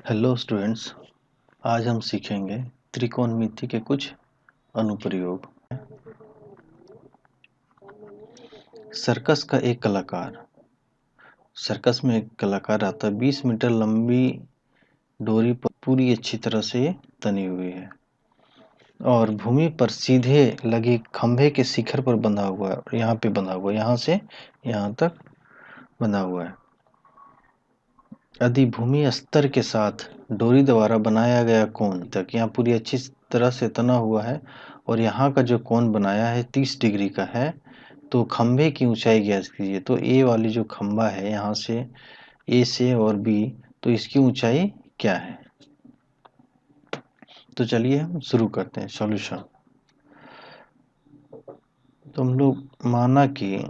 Hello students, आज हम सीखेंगे त्रिकोणमिति के कुछ अनुप्रयोग। सर्कस का एक कलाकार, सर्कस में एक कलाकार आता है। 20 मीटर लंबी डोरी पर पूरी अच्छी तरह से तनी हुई है और भूमि पर सीधे लगे खंभे के शिखर पर बंधा हुआ है। यहाँ पे बंधा हुआ है, यहाँ से यहाँ तक बंधा हुआ है। यदि भूमि स्तर के साथ डोरी द्वारा बनाया गया कोण तक, यहाँ पूरी अच्छी तरह से तना हुआ है और यहाँ का जो कोण बनाया है 30 डिग्री का है, तो खंभे की ऊंचाई ज्ञात कीजिए। तो ए वाली जो खंभा है, यहाँ से ए से और बी, तो इसकी ऊंचाई क्या है? तो चलिए हम शुरू करते हैं सॉल्यूशन। तो हम लोग माना कि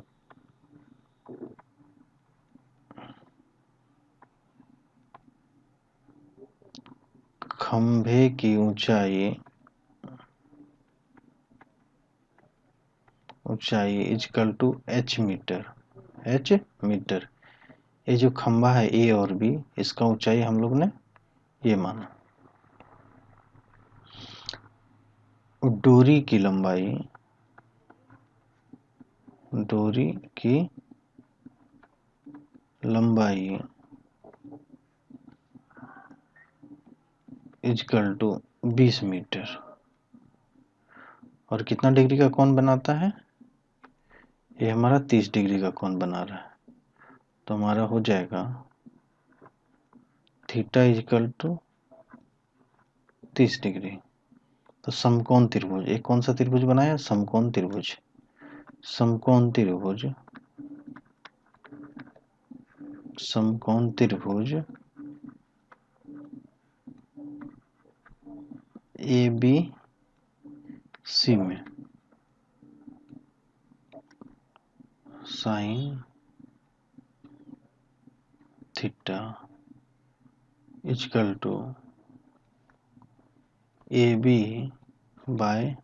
खंभे की ऊंचाई इजकल टू एच मीटर। ये जो खंभा है ए और बी, इसका ऊंचाई हम लोग ने ये माना। डोरी की लंबाई इजकल टू 20 मीटर और कितना डिग्री का कोण बनाता है? ये हमारा 30 डिग्री का कोण बना रहा है। तो हमारा हो जाएगा थीटा इजकल टू 30 डिग्री। तो समकोण त्रिभुज, एक कौन सा त्रिभुज बनाया? समकोण त्रिभुज। समकोण त्रिभुज ए बी सी में sine theta equal to A B by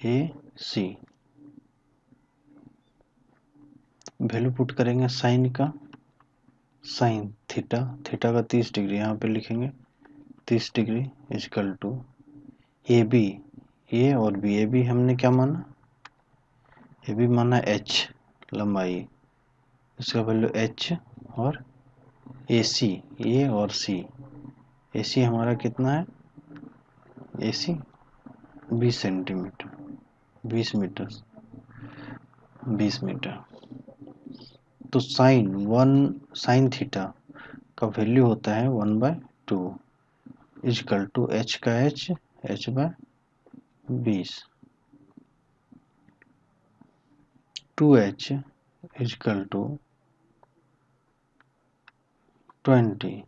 A C. Value put करेंगे साइन का, साइन थीटा का 30 डिग्री यहाँ पे लिखेंगे, 30 degree equal to A B, A और बी। ए बी हमने क्या माना? ए बी माना एच लंबाई, इसका वैल्यू एच। और ए सी, ए और सी, ए सी हमारा कितना है? A C 20 centimetre, 20 metre, 20 metre. तो साइन थीटा का वैल्यू होता है 1/2 इजकल टू एच का H by 20, 2h equal to 20।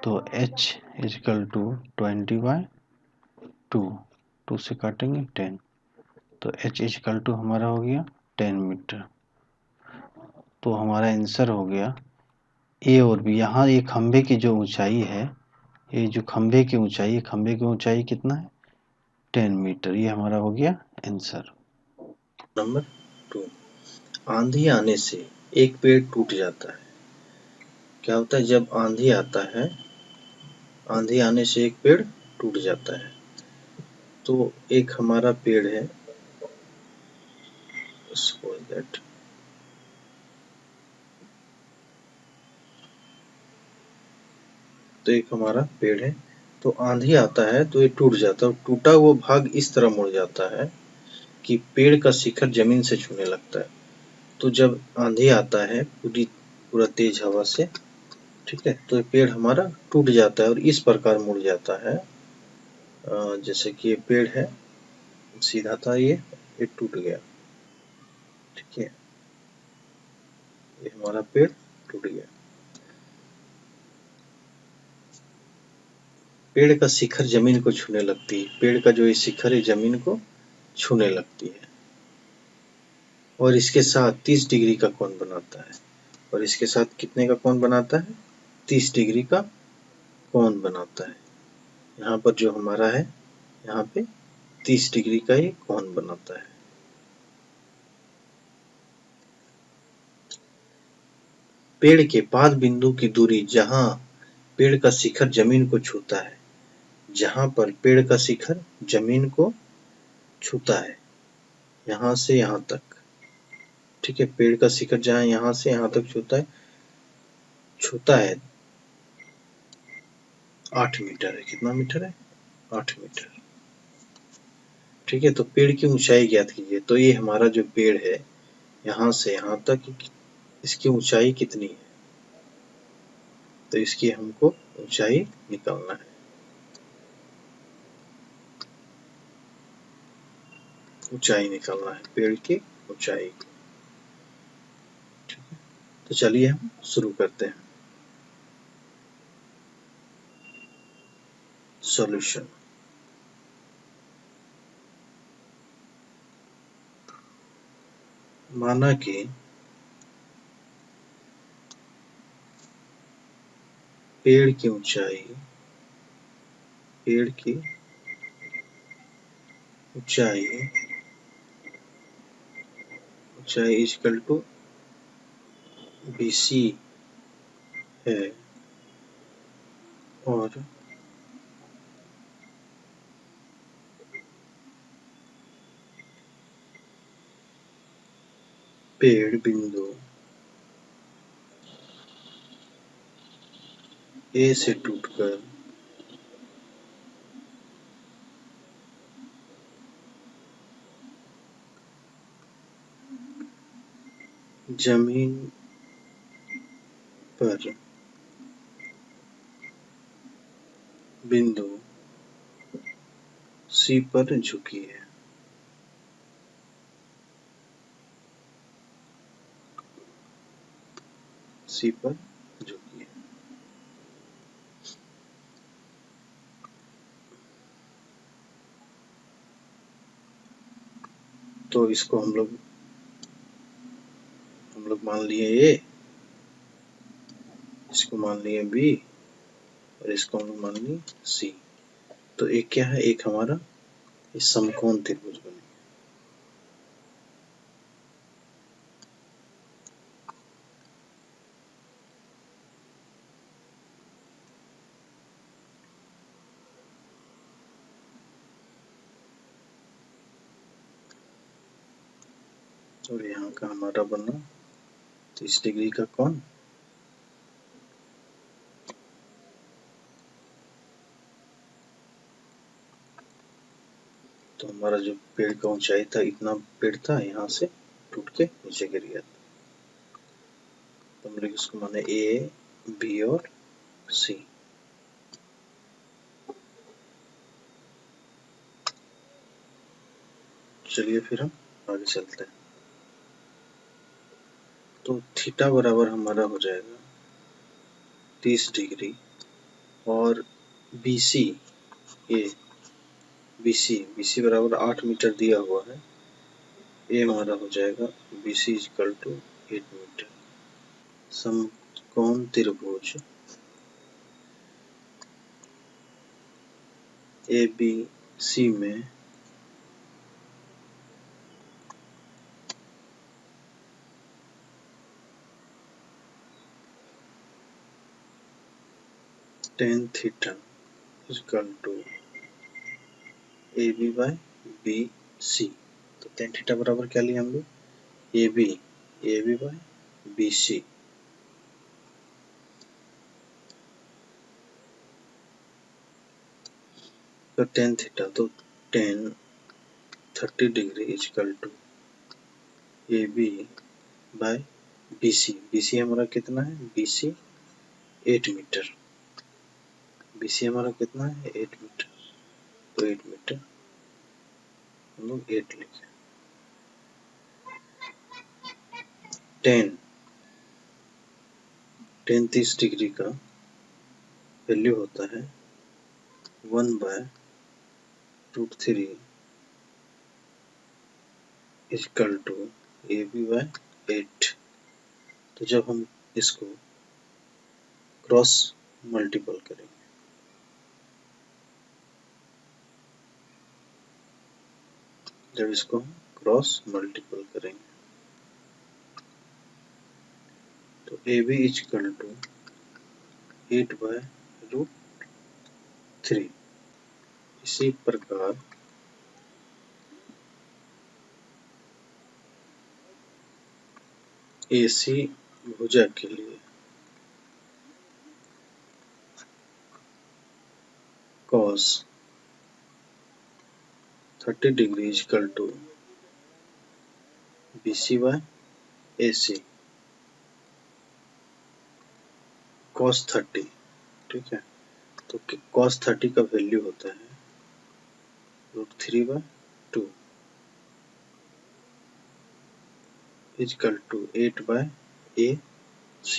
तो h इजकल टू 20/2, 2 से काटेंगे 10, तो h इजकल टू हमारा हो गया 10 मीटर। तो हमारा आंसर हो गया ए और बी। यहाँ ये खंभे की जो ऊंचाई है, ये जो खंभे की ऊंचाई कितना है? 10 मीटर। ये हमारा हो गया आंसर। नंबर 2, आंधी आने से एक पेड़ टूट जाता है। क्या होता है जब आंधी आता है, आंधी आने से एक पेड़ टूट जाता है। तो एक हमारा पेड़ है, सपोज दैट तो एक हमारा पेड़ है, तो आंधी आता है तो ये टूट जाता है। टूटा हुआ भाग इस तरह मुड़ जाता है कि पेड़ का शिखर जमीन से छूने लगता है। तो जब आंधी आता है पूरा तेज हवा से, ठीक है, तो ये पेड़ हमारा टूट जाता है और इस प्रकार मुड़ जाता है। जैसे कि ये पेड़ है, सीधा था, ये टूट गया, ठीक है, ये हमारा पेड़ टूट गया। पेड़ का शिखर जमीन को छूने लगती है, पेड़ का जो ये शिखर है जमीन को छूने लगती है और इसके साथ 30 डिग्री का कोण बनाता है। और इसके साथ कितने का कोण बनाता है? 30 डिग्री का कोण बनाता है। यहाँ पर जो हमारा है, यहाँ पे 30 डिग्री का ये कोण बनाता है। पेड़ के पाद बिंदु की दूरी जहाँ पेड़ का शिखर जमीन को छूता है, जहां पर पेड़ का शिखर जमीन को छूता है, यहाँ से यहाँ तक, ठीक है। पेड़ का शिखर जहाँ यहाँ से यहाँ तक छूता है 8 मीटर है। कितना मीटर है? 8 मीटर, ठीक है। तो पेड़ की ऊंचाई ज्ञात कीजिए। तो ये हमारा जो पेड़ है यहाँ से यहाँ तक, इसकी ऊंचाई कितनी है? तो इसकी हमको ऊंचाई निकालना है। ऊंचाई निकालना है, पेड़ की ऊंचाई। ठीक है, तो चलिए हम शुरू करते हैं। सॉल्यूशन। माना कि पेड़ की ऊंचाई इक्वल टू BC है, और पेड़ बिंदु A से टूटकर जमीन पर बिंदु C पर झुकी है। C पर झुकी है। तो इसको हम लोग मान लिए A, इसको मान लिए B, और इसको हम लोग मान लिए C। तो एक क्या है? एक हमारा इस समकोण त्रिभुज बने। और यहाँ का हमारा बना 30 डिग्री का कोण। तो हमारा जो पेड़ का ऊंचाई था, इतना पेड़ था, यहाँ से टूट के नीचे गिर गया था। तो हम लोग इसको माने A, B और C। चलिए फिर हम आगे चलते हैं। तो थीटा बराबर हमारा हो जाएगा 30 डिग्री, और BC, ये BC बराबर 8 मीटर दिया हुआ है। ये हमारा हो जाएगा BC इक्वल टू 8 मीटर। समकोण त्रिभुज ABC में tan theta equal to AB by BC। तो tan थीटा बराबर क्या लिया हम लोग? AB by BC। तो tan थीटा, तो tan 30 degree equal to AB by BC हमारा कितना है? BC 8 metre. BC हमारा कितना है? 8 मीटर। तो 8 मीटर हम लोग 8 लिखे। tan 30 डिग्री का वैल्यू होता है 1/√3 इक्वल टू AB बाय 8। तो जब हम इसको क्रॉस मल्टीपल करेंगे, तो AB इक्वल टू 8/8 √3। इसी प्रकार AC भुजा के लिए cos 30 degree equal to BC by AC cos 30, ठीक है। तो cos 30 का वैल्यू होता है √3/2 इक्वल टू 8/AC।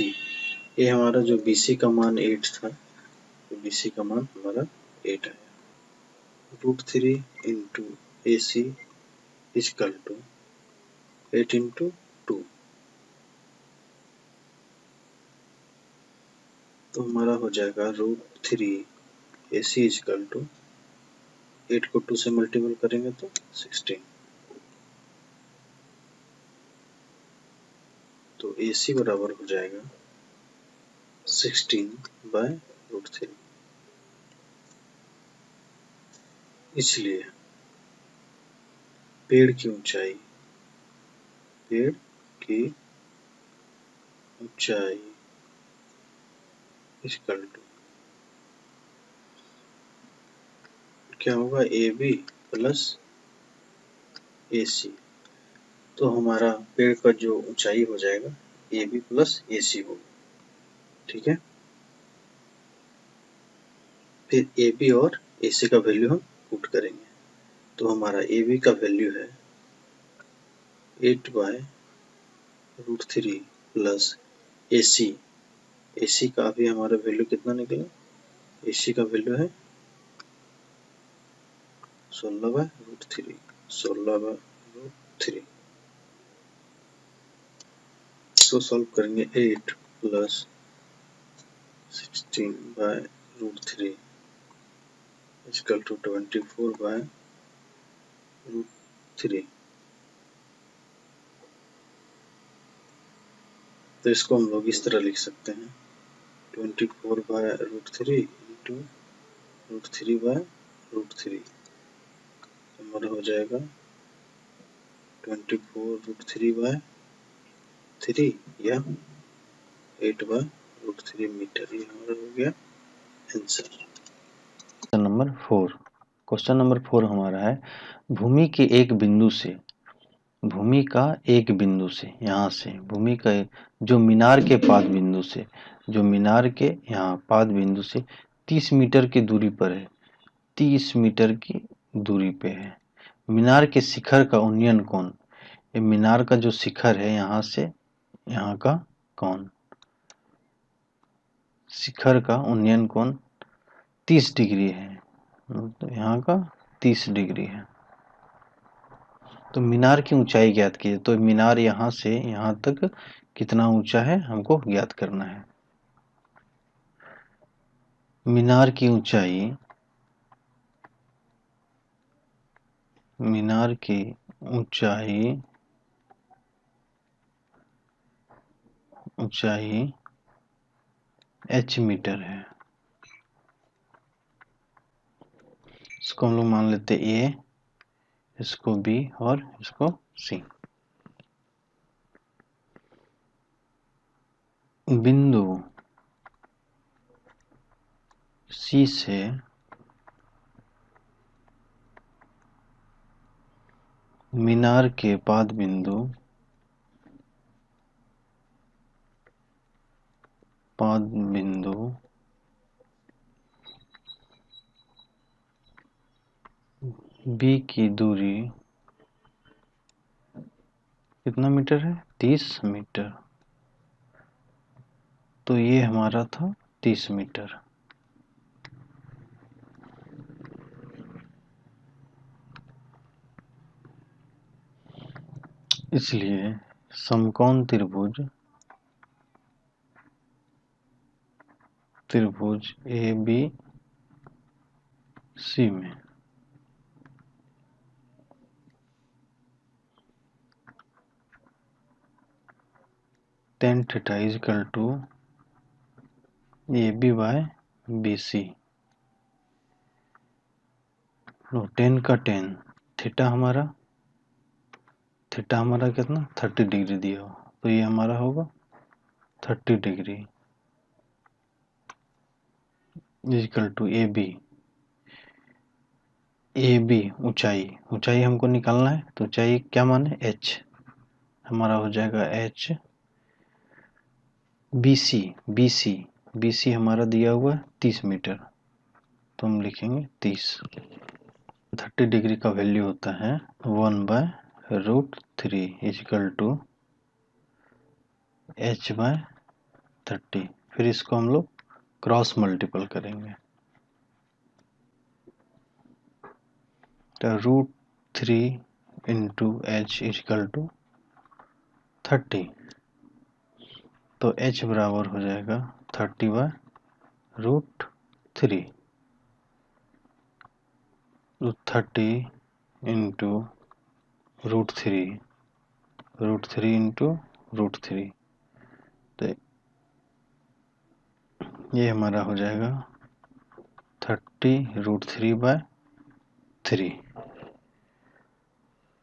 ये हमारा जो BC का मान 8 था, तो BC का मान हमारा 8 आया। √3 into AC equal to 8 into 2, तो हमारा हो जाएगा √3 AC इक्वल टू 8 को 2 से मल्टीपल करेंगे तो 16। तो AC बराबर हो जाएगा 16/√3। इसलिए पेड़ की ऊंचाई इक्वल टू क्या होगा, AB प्लस AC। तो हमारा पेड़ का जो ऊंचाई हो जाएगा AB प्लस AC होगा, ठीक है। फिर AB और AC का वैल्यू हम पुट करेंगे, तो हमारा AB का वैल्यू है 8/√3 प्लस AC का अभी हमारा वैल्यू कितना निकला, AC का वैल्यू है 16/√3। इसको सॉल्व करेंगे 8 प्लस 16/√3 इक्वल टू 24/√3। तो इसको हम लोग इस तरह लिख सकते हैं 24/√3 इंटू √3/√3। हमारा हो जाएगा 24√3/3 या 8/√3 मीटर। ये हमारा हो गया आंसर। क्वेश्चन नंबर 4 हमारा है भूमि के एक बिंदु से यहाँ से भूमि का जो मीनार के पाद बिंदु से 30 मीटर की दूरी पर है, 30 मीटर की दूरी पे है। मीनार के शिखर का उन्नयन कोण, ये मीनार का जो शिखर है यहाँ से यहाँ का कोण, शिखर का उन्नयन कोण 30 डिग्री है, तो यहाँ का 30 डिग्री है। तो मीनार की ऊंचाई ज्ञात कीजिए। तो मीनार यहाँ से यहाँ तक कितना ऊंचा है हमको ज्ञात करना है। मीनार की ऊंचाई h मीटर है। इसको हम लोग मान लेते A, इसको B और इसको C। बिंदु C से मीनार के पाद बिंदु B की दूरी कितना मीटर है, 30 मीटर। तो ये हमारा था 30 मीटर। इसलिए समकोण त्रिभुज ABC में tan theta equal to AB by BC, 10 का 10, थीटा हमारा कितना 30 डिग्री दिया हो, तो ये हमारा होगा 30 degree equal to A B ऊंचाई हमको निकालना है, तो ऊंचाई क्या माने h, हमारा हो जाएगा h, BC हमारा दिया हुआ है 30 मीटर, तो हम लिखेंगे 30। 30 डिग्री का वैल्यू होता है 1/√3 इक्वल टू h/30। फिर इसको हम लोग क्रॉस मल्टीपल करेंगे, तो √3 इंटू h इक्वल टू 30, तो h बराबर हो जाएगा 30/√3, तो 30 इंटू √3 इंटू √3, तो ये हमारा हो जाएगा 30√3/3,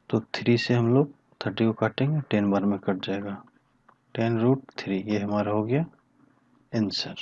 तो 3 से हम लोग 30 को काटेंगे, 10 बार में कट जाएगा, 10√3, ये हमारा हो गया आंसर।